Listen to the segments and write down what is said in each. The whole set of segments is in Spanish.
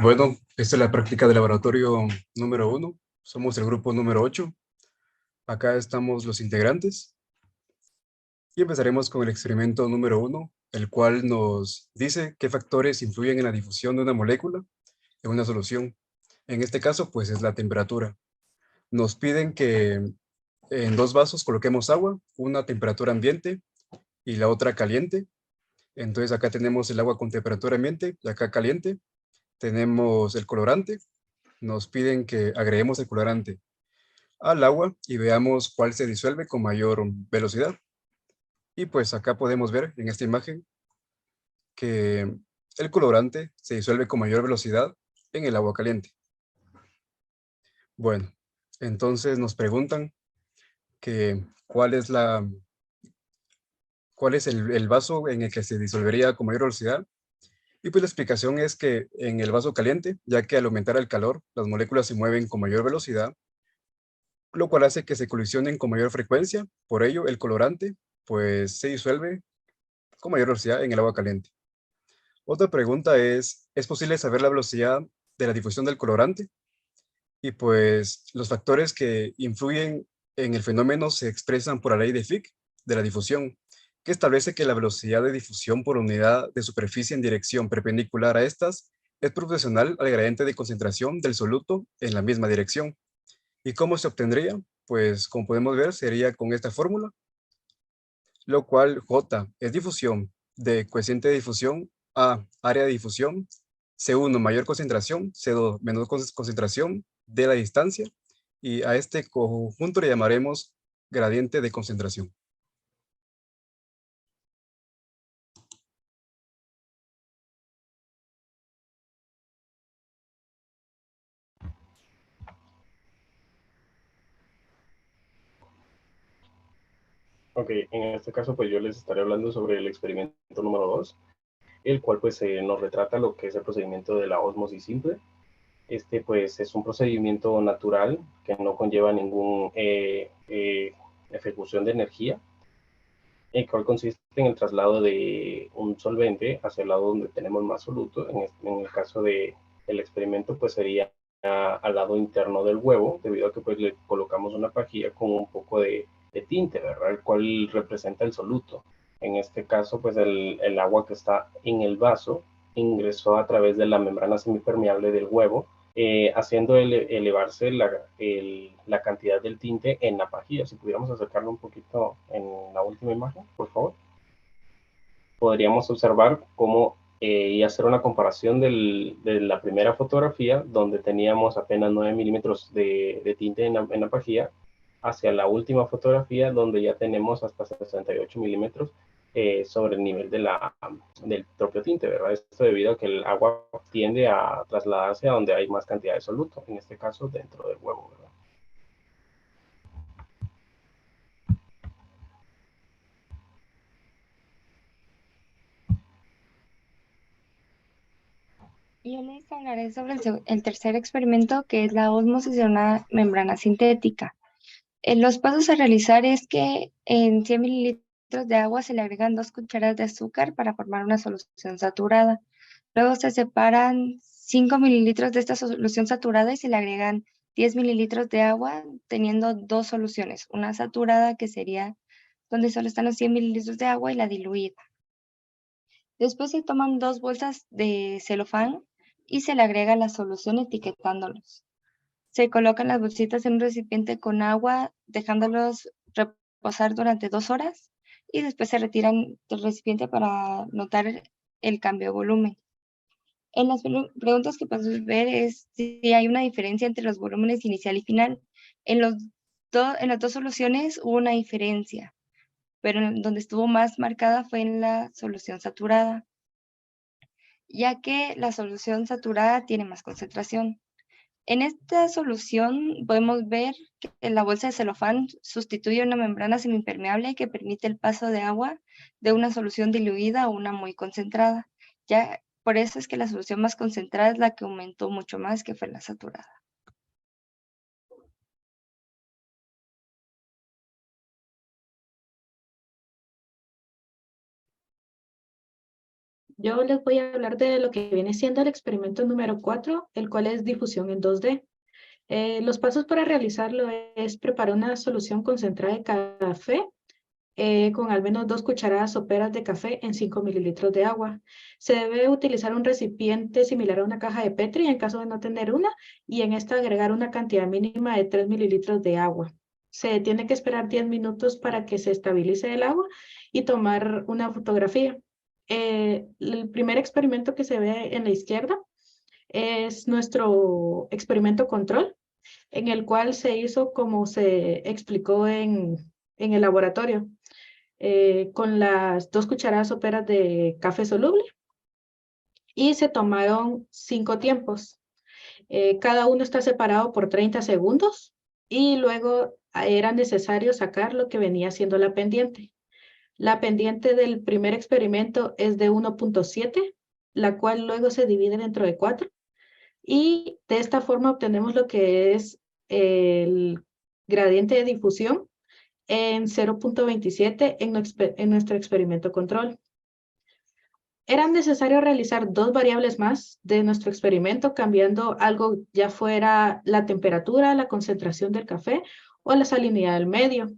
Bueno, esta es la práctica de laboratorio número 1. Somos el grupo número 8. Acá estamos los integrantes y empezaremos con el experimento número 1, el cual nos dice qué factores influyen en la difusión de una molécula en una solución. En este caso, pues es la temperatura. Nos piden que en dos vasos coloquemos agua, una a temperatura ambiente y la otra caliente. Entonces acá tenemos el agua con temperatura ambiente y acá caliente. Tenemos el colorante. Nos piden que agreguemos el colorante al agua y veamos cuál se disuelve con mayor velocidad. Y pues acá podemos ver en esta imagen que el colorante se disuelve con mayor velocidad en el agua caliente. Bueno, entonces nos preguntan que cuál es el vaso en el que se disolvería con mayor velocidad. Y pues la explicación es que en el vaso caliente, ya que al aumentar el calor, las moléculas se mueven con mayor velocidad, lo cual hace que se colisionen con mayor frecuencia. Por ello, el colorante pues se disuelve con mayor velocidad en el agua caliente. Otra pregunta ¿es posible saber la velocidad de la difusión del colorante? Y pues los factores que influyen en el fenómeno se expresan por la ley de Fick de la difusión, que establece que la velocidad de difusión por unidad de superficie en dirección perpendicular a estas es proporcional al gradiente de concentración del soluto en la misma dirección. ¿Y cómo se obtendría? Pues como podemos ver sería con esta fórmula, lo cual J es difusión de coeficiente de difusión a área de difusión, C1 mayor concentración, C2 menor concentración de la distancia, y a este conjunto le llamaremos gradiente de concentración. Ok, en este caso pues yo les estaré hablando sobre el experimento número 2, el cual pues nos retrata lo que es el procedimiento de la ósmosis simple. Este pues es un procedimiento natural que no conlleva ningún ejecución de energía, el cual consiste en el traslado de un solvente hacia el lado donde tenemos más soluto. En el caso del experimento pues sería al lado interno del huevo, debido a que pues le colocamos una pajilla con un poco de tinte, ¿verdad? El cual representa el soluto. En este caso pues el agua que está en el vaso ingresó a través de la membrana semipermeable del huevo, haciendo elevarse la cantidad del tinte en la pajilla. Si pudiéramos acercarlo un poquito en la última imagen, por favor, podríamos observar cómo y hacer una comparación de la primera fotografía, donde teníamos apenas 9 milímetros de tinte en la pajilla, hacia la última fotografía, donde ya tenemos hasta 68 milímetros sobre el nivel del propio tinte, ¿verdad? Esto debido a que el agua tiende a trasladarse a donde hay más cantidad de soluto, en este caso dentro del huevo, ¿verdad? Yo les hablaré sobre el tercer experimento, que es la ósmosis de una membrana sintética. Los pasos a realizar es que en 100 mililitros de agua se le agregan 2 cucharadas de azúcar para formar una solución saturada. Luego se separan 5 mililitros de esta solución saturada y se le agregan 10 mililitros de agua, teniendo dos soluciones, una saturada que sería donde solo están los 100 mililitros de agua y la diluida. Después se toman 2 bolsas de celofán y se le agrega la solución etiquetándolos. Se colocan las bolsitas en un recipiente con agua, dejándolos reposar durante 2 horas y después se retiran del recipiente para notar el cambio de volumen. En las preguntas que podemos ver es si hay una diferencia entre los volúmenes inicial y final. En, en las dos soluciones hubo una diferencia, pero en donde estuvo más marcada fue en la solución saturada, ya que la solución saturada tiene más concentración. En esta solución podemos ver que la bolsa de celofán sustituye una membrana semipermeable que permite el paso de agua de una solución diluida a una muy concentrada. Ya por eso es que la solución más concentrada es la que aumentó mucho más, que fue la saturada. yo les voy a hablar de lo que viene siendo el experimento número 4, el cual es difusión en 2D. Los pasos para realizarlo es preparar una solución concentrada de café con al menos 2 cucharadas soperas de café en 5 mililitros de agua. Se debe utilizar un recipiente similar a una caja de Petri en caso de no tener una, y en esta agregar una cantidad mínima de 3 mililitros de agua. Se tiene que esperar 10 minutos para que se estabilice el agua y tomar una fotografía. El primer experimento que se ve en la izquierda es nuestro experimento control, en el cual se hizo como se explicó en el laboratorio, con las 2 cucharadas soperas de café soluble, y se tomaron 5 tiempos. Cada uno está separado por 30 segundos y luego era necesario sacar lo que venía siendo la pendiente. La pendiente del primer experimento es de 1.7, la cual luego se divide dentro de 4, y de esta forma obtenemos lo que es el gradiente de difusión en 0.27 en nuestro experimento control. Era necesario realizar 2 variables más de nuestro experimento, cambiando algo, ya fuera la temperatura, la concentración del café o la salinidad del medio.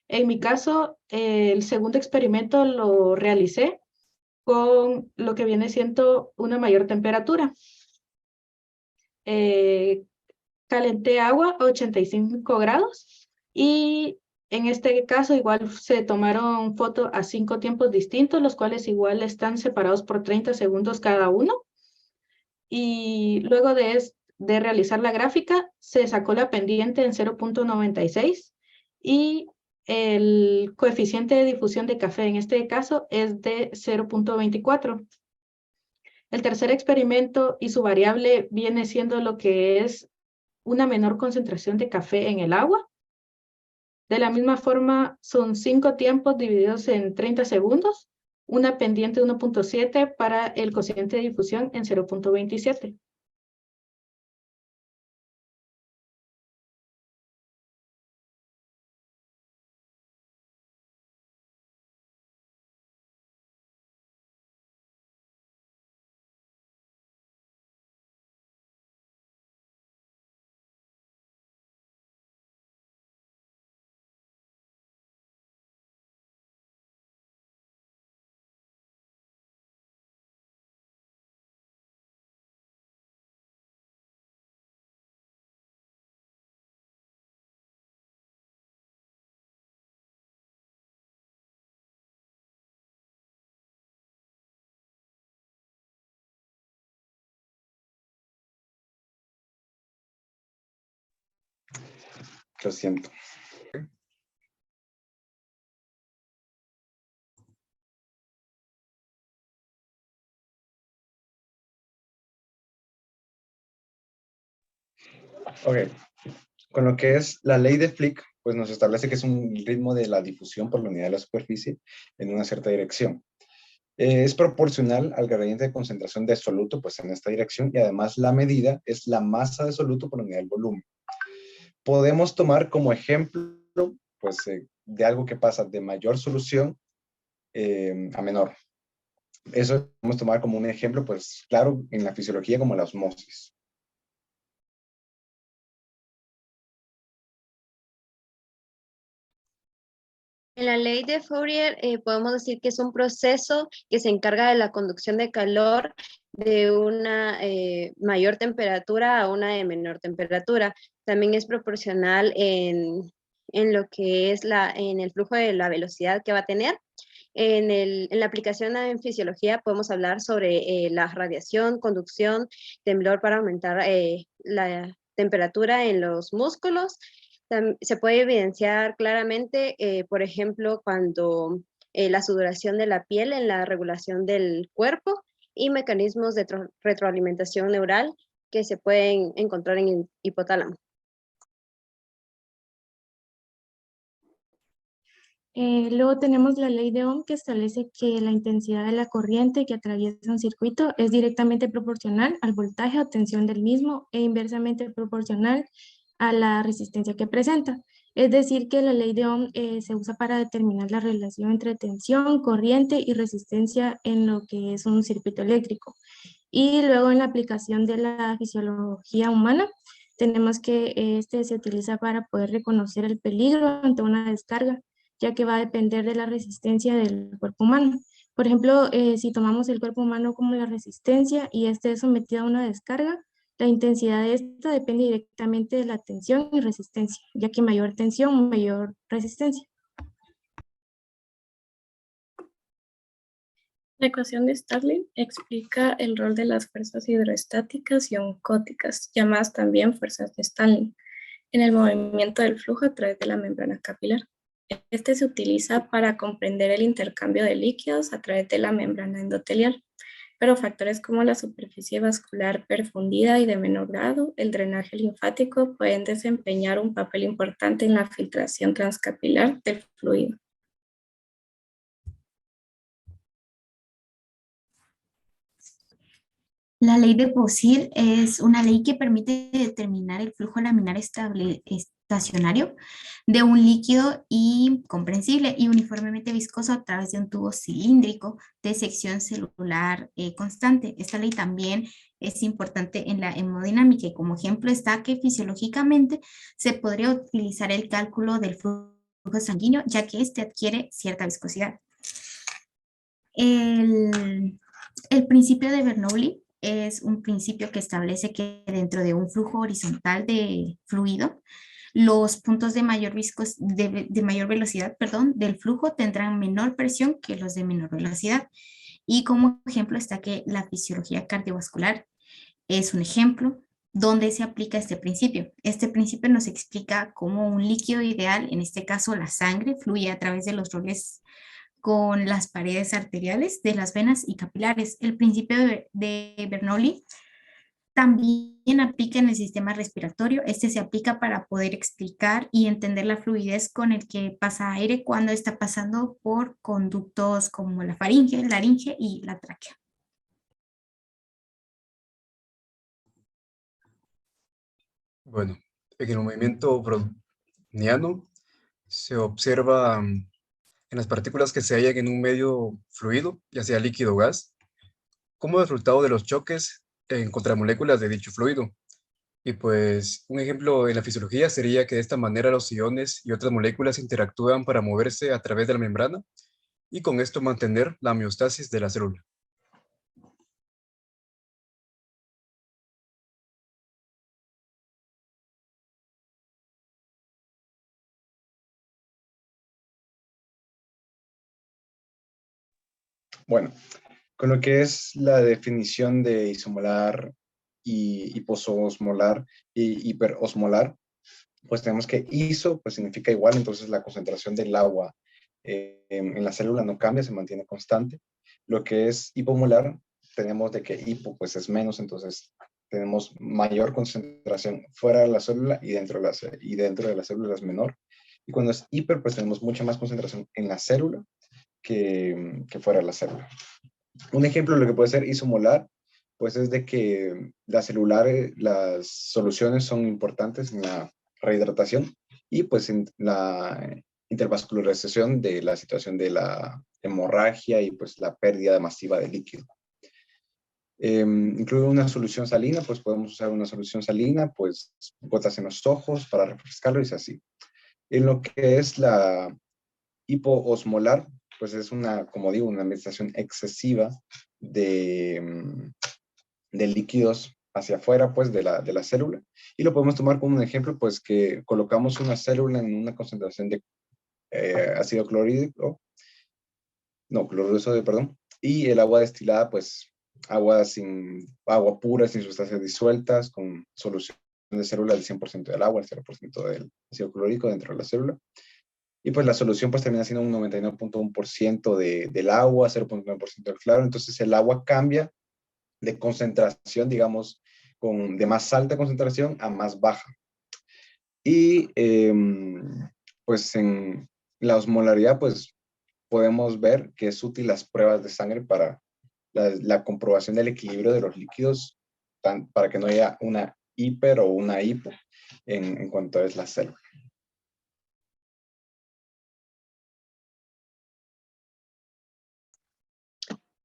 En mi caso, el segundo experimento lo realicé con lo que viene siendo una mayor temperatura. Calenté agua a 85 grados y en este caso igual se tomaron fotos a 5 tiempos distintos, los cuales igual están separados por 30 segundos cada uno. Y luego de realizar la gráfica, se sacó la pendiente en 0.96 y el coeficiente de difusión de café en este caso es de 0.24. El tercer experimento y su variable viene siendo lo que es una menor concentración de café en el agua. De la misma forma, son 5 tiempos divididos en 30 segundos, una pendiente de 1.7 para el cociente de difusión en 0.27. Lo siento. Ok, con lo que es la ley de Flick, pues nos establece que es un ritmo de la difusión por la unidad de la superficie en una cierta dirección. Es proporcional al gradiente de concentración de soluto, pues en esta dirección, y además la medida es la masa de soluto por unidad del volumen. Podemos tomar como ejemplo, pues, de algo que pasa de mayor solución a menor. Eso podemos tomar como un ejemplo, pues, claro, en la fisiología como la osmosis. En la ley de Fourier podemos decir que es un proceso que se encarga de la conducción de calor de una mayor temperatura a una de menor temperatura. También es proporcional en lo que es en el flujo de la velocidad que va a tener. En la aplicación en fisiología podemos hablar sobre la radiación, conducción, temblor para aumentar la temperatura en los músculos. Se puede evidenciar claramente, por ejemplo, cuando la sudoración de la piel en la regulación del cuerpo y mecanismos de retroalimentación neural que se pueden encontrar en el hipotálamo. Luego tenemos la ley de Ohm, que establece que la intensidad de la corriente que atraviesa un circuito es directamente proporcional al voltaje o tensión del mismo e inversamente proporcional a la resistencia que presenta. Es decir, que la ley de Ohm se usa para determinar la relación entre tensión, corriente y resistencia en lo que es un circuito eléctrico. Y luego en la aplicación de la fisiología humana, tenemos que este se utiliza para poder reconocer el peligro ante una descarga, ya que va a depender de la resistencia del cuerpo humano. Por ejemplo, si tomamos el cuerpo humano como la resistencia y este es sometido a una descarga, la intensidad de esta depende directamente de la tensión y resistencia, ya que mayor tensión, mayor resistencia. La ecuación de Stirling explica el rol de las fuerzas hidroestáticas y oncóticas, llamadas también fuerzas de Stirling, en el movimiento del flujo a través de la membrana capilar. Este se utiliza para comprender el intercambio de líquidos a través de la membrana endotelial, pero factores como la superficie vascular perfundida y de menor grado, el drenaje linfático, pueden desempeñar un papel importante en la filtración transcapilar del fluido. La ley de Poiseuille es una ley que permite determinar el flujo laminar estacionario de un líquido incomprensible y uniformemente viscoso a través de un tubo cilíndrico de sección celular constante. Esta ley también es importante en la hemodinámica y como ejemplo está que fisiológicamente se podría utilizar el cálculo del flujo sanguíneo ya que este adquiere cierta viscosidad. El principio de Bernoulli es un principio que establece que dentro de un flujo horizontal de fluido, los puntos de mayor velocidad, del flujo tendrán menor presión que los de menor velocidad. Y como ejemplo está que la fisiología cardiovascular es un ejemplo donde se aplica este principio. Este principio nos explica cómo un líquido ideal, en este caso la sangre, fluye a través de los roles con las paredes arteriales de las venas y capilares. El principio de Bernoulli también aplica en el sistema respiratorio. Este se aplica para poder explicar y entender la fluidez con el que pasa aire cuando está pasando por conductos como la faringe, la laringe y la tráquea. Bueno, en el movimiento browniano se observa en las partículas que se hallan en un medio fluido, ya sea líquido o gas, como resultado de los choques en contramoléculas de dicho fluido. Y pues un ejemplo en la fisiología sería que de esta manera los iones y otras moléculas interactúan para moverse a través de la membrana y con esto mantener la homeostasis de la célula. Bueno, con lo que es la definición de isomolar y hipososmolar y hiperosmolar, pues tenemos que iso pues significa igual, entonces la concentración del agua en la célula no cambia, se mantiene constante. Lo que es hipomolar, tenemos de que hipo pues es menos, entonces tenemos mayor concentración fuera de la célula y dentro de la célula es menor. Y cuando es hiper, pues tenemos mucha más concentración en la célula que fuera de la célula. Un ejemplo de lo que puede ser isomolar, pues es de que las soluciones son importantes en la rehidratación y pues en la intervascularización de la situación de la hemorragia y pues la pérdida masiva de líquido. Incluye una solución salina, pues podemos usar una solución salina, pues gotas en los ojos para refrescarlo y es así. En lo que es la hipoosmolar, pues es como digo, una administración excesiva de líquidos hacia afuera, pues, de la célula. Y lo podemos tomar como un ejemplo, pues, que colocamos una célula en una concentración de ácido clorhídrico, no, cloruro de sodio, perdón, y el agua destilada, pues, agua pura, sin sustancias disueltas, con solución de célula del 100% del agua, el 0% del ácido clorhídrico dentro de la célula. Y pues la solución pues termina siendo un 99.1% del agua, 0.9% del claro. Entonces el agua cambia de concentración, digamos, de más alta concentración a más baja. Y pues en la osmolaridad pues podemos ver que es útil las pruebas de sangre para la comprobación del equilibrio de los líquidos, para que no haya una hiper o una hipo en cuanto es la célula.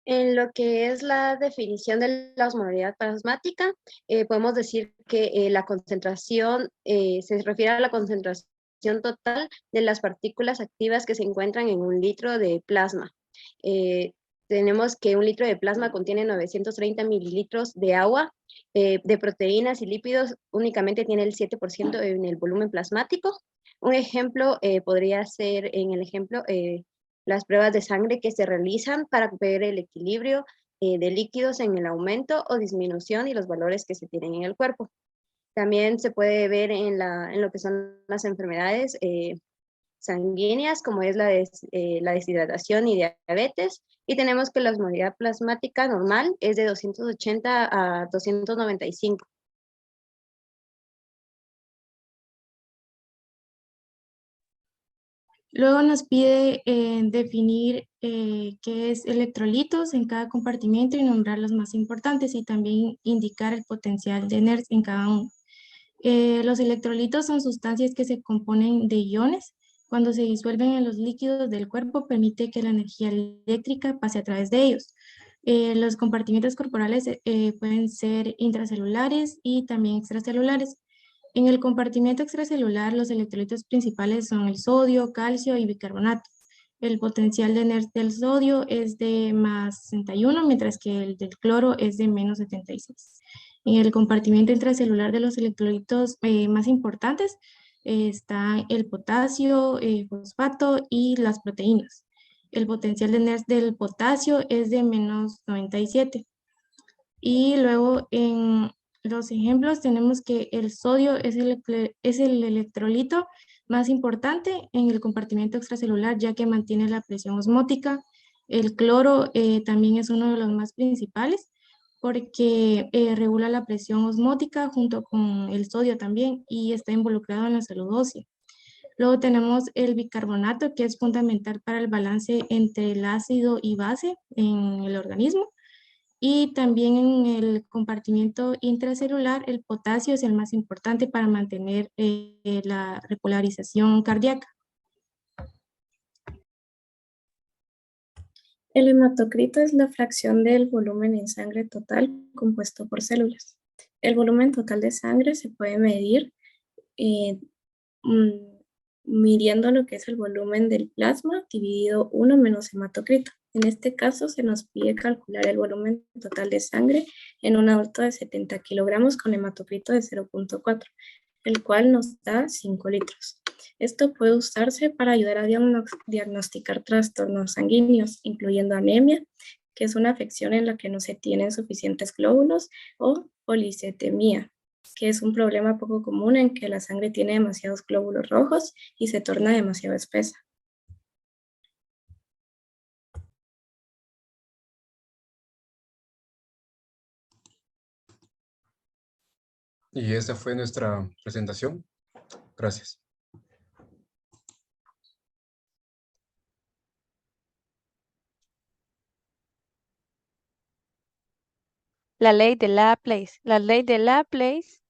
En lo que es la definición de la osmolaridad plasmática, podemos decir que la concentración se refiere a la concentración total de las partículas activas que se encuentran en un litro de plasma. Tenemos que un litro de plasma contiene 930 mililitros de agua, de proteínas y lípidos únicamente tiene el 7% en el volumen plasmático. Un ejemplo podría ser en el ejemplo las pruebas de sangre que se realizan para ver el equilibrio de líquidos en el aumento o disminución y los valores que se tienen en el cuerpo. También se puede ver en lo que son las enfermedades sanguíneas, como es la deshidratación y diabetes. Y tenemos que la osmolaridad plasmática normal es de 280 a 295. Luego nos pide definir qué es electrolitos en cada compartimento y nombrar los más importantes y también indicar el potencial de NERS en cada uno. Los electrolitos son sustancias que se componen de iones. Cuando se disuelven en los líquidos del cuerpo, permite que la energía eléctrica pase a través de ellos. Los compartimentos corporales pueden ser intracelulares y también extracelulares. En el compartimento extracelular, los electrolitos principales son el sodio, calcio y bicarbonato. El potencial de NERS del sodio es de más 61, mientras que el del cloro es de menos 76. En el compartimento intracelular de los electrolitos más importantes está el potasio, fosfato y las proteínas. El potencial de NERS del potasio es de menos 97. Y luego en los ejemplos tenemos que el sodio es el electrolito más importante en el compartimento extracelular, ya que mantiene la presión osmótica. El cloro también es uno de los más principales porque regula la presión osmótica junto con el sodio también y está involucrado en la salud ósea. Luego tenemos el bicarbonato, que es fundamental para el balance entre el ácido y base en el organismo. Y también en el compartimiento intracelular, el potasio es el más importante para mantener la repolarización cardíaca. El hematocrito es la fracción del volumen en sangre total compuesto por células. El volumen total de sangre se puede medir midiendo lo que es el volumen del plasma dividido 1 menos hematocrito. En este caso se nos pide calcular el volumen total de sangre en un adulto de 70 kilogramos con hematocrito de 0.4, el cual nos da 5 litros. Esto puede usarse para ayudar a diagnosticar trastornos sanguíneos, incluyendo anemia, que es una afección en la que no se tienen suficientes glóbulos, o policitemia, que es un problema poco común en que la sangre tiene demasiados glóbulos rojos y se torna demasiado espesa. Y esta fue nuestra presentación. Gracias. La ley de Laplace. La ley de Laplace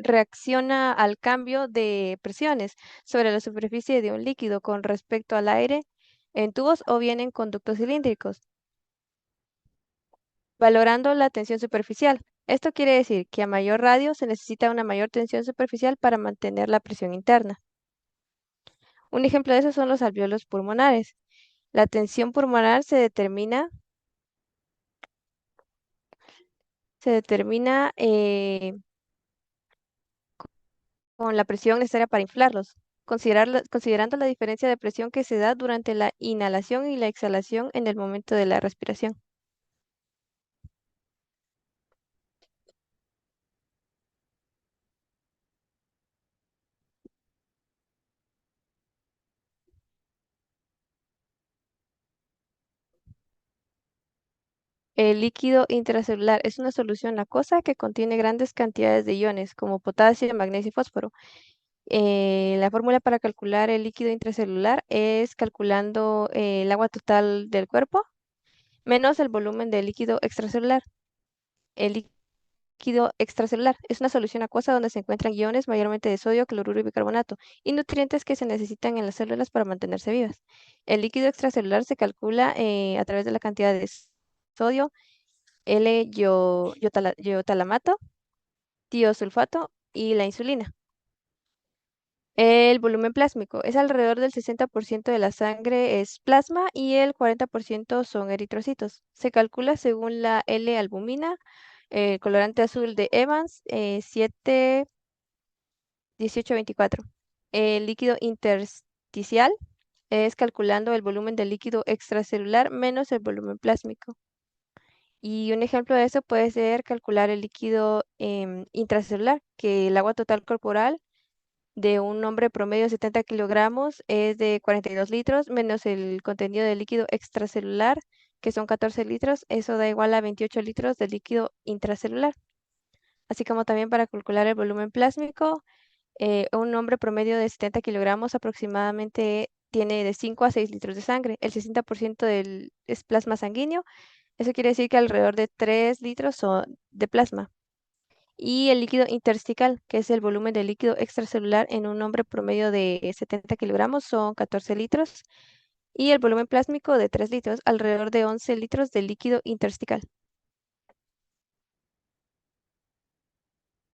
reacciona al cambio de presiones sobre la superficie de un líquido con respecto al aire en tubos o bien en conductos cilíndricos, valorando la tensión superficial. Esto quiere decir que a mayor radio se necesita una mayor tensión superficial para mantener la presión interna. Un ejemplo de eso son los alvéolos pulmonares. La tensión pulmonar se determina con la presión necesaria para inflarlos, considerando la diferencia de presión que se da durante la inhalación y la exhalación en el momento de la respiración. El líquido intracelular es una solución acuosa que contiene grandes cantidades de iones como potasio, magnesio y fósforo. La fórmula para calcular el líquido intracelular es calculando el agua total del cuerpo menos el volumen del líquido extracelular. El líquido extracelular. Es una solución acuosa donde se encuentran iones mayormente de sodio, cloruro y bicarbonato y nutrientes que se necesitan en las células para mantenerse vivas. El líquido extracelular se calcula a través de la cantidad de sodio, L-iotalamato, tiosulfato y la insulina. El volumen plásmico es alrededor del 60% de la sangre es plasma y el 40% son eritrocitos. Se calcula según la L-albumina, el colorante azul de Evans, 7-18-24. El líquido intersticial es calculando el volumen del líquido extracelular menos el volumen plásmico. Y un ejemplo de eso puede ser calcular el líquido intracelular, que el agua total corporal de un hombre promedio de 70 kilogramos es de 42 litros, menos el contenido de líquido extracelular, que son 14 litros, eso da igual a 28 litros de líquido intracelular. Así como también para calcular el volumen plásmico, un hombre promedio de 70 kilogramos aproximadamente tiene de 5 a 6 litros de sangre. El 60% es plasma sanguíneo. Eso quiere decir que alrededor de 3 litros son de plasma. Y el líquido intersticial, que es el volumen de líquido extracelular en un hombre promedio de 70 kilogramos, son 14 litros. Y el volumen plásmico de 3 litros, alrededor de 11 litros de líquido intersticial.